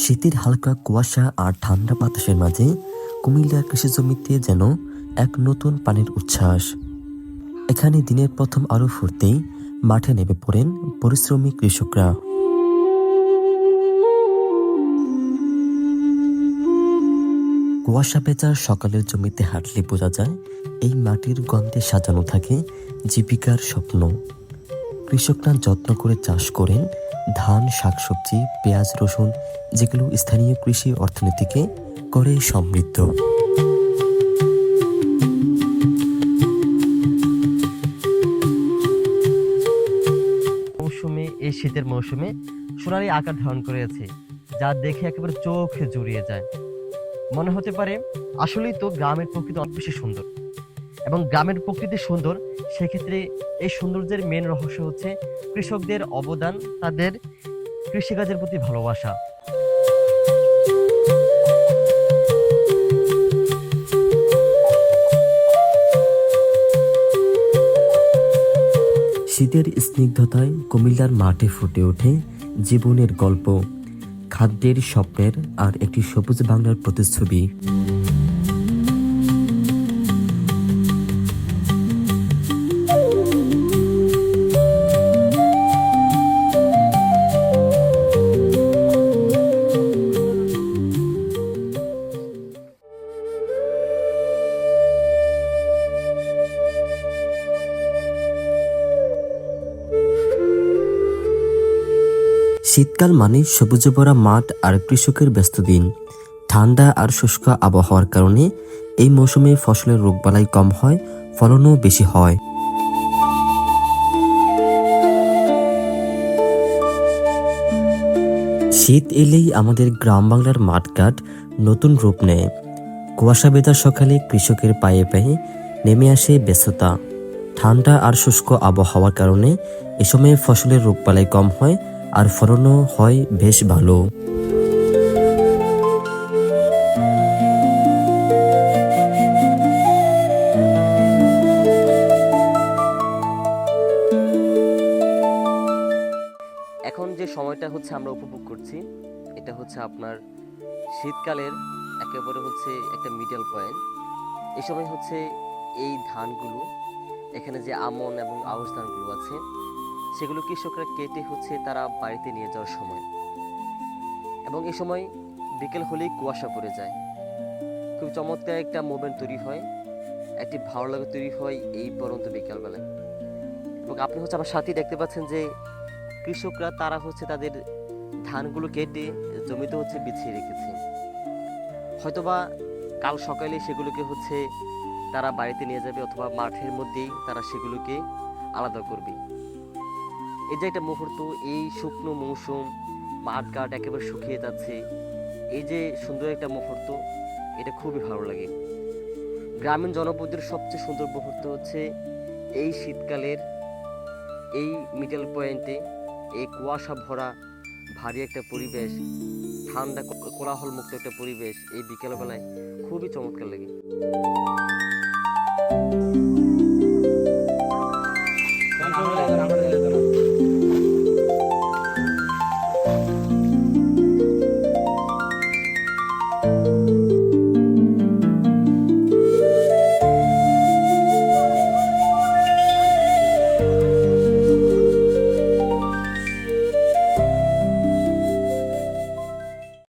শীতের হালকা কুয়াশা আর ঠান্ডা বাতাসের মাঝে কুমিল্লার কৃষি জমিতে যেন এক নতুন পানির উচ্ছ্বাস। এখানে দিনের প্রথম আলো ফুটতেই মাঠে নেমে পড়েন পরিশ্রমী কৃষকরা। কুয়াশা ভেজা সকালের জমিতে হাঁটলে বোঝা যায় এই মাটির গন্ধে সাজানো থাকে জীবিকার স্বপ্ন। কৃষকরা যত্ন করে চাষ করেন ধান, শাকসবজি, পেঁয়াজ, রসুন, যেগুলো স্থানীয় কৃষি অর্থনীতিকে করে সমৃদ্ধ। এই শীতের মৌসুমে সোনালি আকার ধারণ করেছে, যা দেখে একেবারে চোখ জুড়িয়ে যায়। মনে হতে পারে আসলেই তো গ্রামের প্রকৃতি অনেক বেশি সুন্দর, এবং গ্রামের প্রকৃতি সুন্দর, সেক্ষেত্রে এই সৌন্দর্যের মেন রহস্য হচ্ছে কৃষকদের অবদান, তাদের কৃষিকাজের প্রতি ভালোবাসা। শীতের স্নিগ্ধতায় কুমিল্লার মাঠে ফুটে ওঠে জীবনের গল্প, খাদ্যের স্বপ্নের আর একটি সবুজ বাংলার প্রতিচ্ছবি। শীতকাল মানে সবুজে ভরা মাঠ আর কৃষকের ব্যস্ত দিন। ঠান্ডা আর শুষ্ক আবহাওয়ার কারণে এই মৌসুমে ফসলের রোগবালাই কম হয়, ফলনও বেশি হয়। শীত এলেই আমাদের গ্রাম বাংলার মাঠঘাট নতুন রূপ নেয়। কুয়াশা ভেজা সকালে কৃষকের পায়ে পায়ে নেমে আসে ব্যস্ততা। ঠান্ডা আর শুষ্ক আবহাওয়ার কারণে এ সময়ে ফসলের রোগবালাই কম হয় আর ফলনও হয় বেশ ভালো। এখন যে সময়টা হচ্ছে আমরা উপভোগ করছি, এটা হচ্ছে আপনার শীতকালের একেবারে হচ্ছে একটা মিডল পয়েন্ট। এই সময় হচ্ছে এই ধানগুলো, এখানে যে আমন এবং আউশ ধানগুলো আছে, সেগুলো কৃষকরা কেটে হচ্ছে তারা বাড়িতে নিয়ে যাওয়ার সময়, এবং এই সময় বিকেল হলেই কুয়াশা পড়ে যায়। খুব চমৎকার একটা মোমেন্ট তৈরি হয়, একটি ভালো লাগা তৈরি হয় এই পরন্ত বিকালবেলায়। এবং আপনি হচ্ছে আমার সাথেই দেখতে পাচ্ছেন যে কৃষকরা তারা হচ্ছে তাদের ধানগুলো কেটে জমিতে হচ্ছে বিছিয়ে রেখেছে। হয়তোবা কাল সকালে সেগুলোকে হচ্ছে তারা বাড়িতে নিয়ে যাবে, অথবা মাঠের মধ্যেই তারা সেগুলোকে আলাদা করবে। এই যে একটা মুহূর্ত, এই শুকনো মৌসুম, মাঠঘাট একেবারে শুকিয়ে যাচ্ছে, এই যে সুন্দর একটা মুহূর্ত, এটা খুবই ভালো লাগে। গ্রামীণ জনপদের সবচেয়ে সুন্দর মুহূর্ত হচ্ছে এই শীতকালের এই মিডল পয়েন্টে এই কুয়াশা ভরা ভারী একটা পরিবেশ, ঠান্ডা কোলাহল মুক্ত একটা পরিবেশ, এই বিকেলবেলায় খুবই চমৎকার লাগে।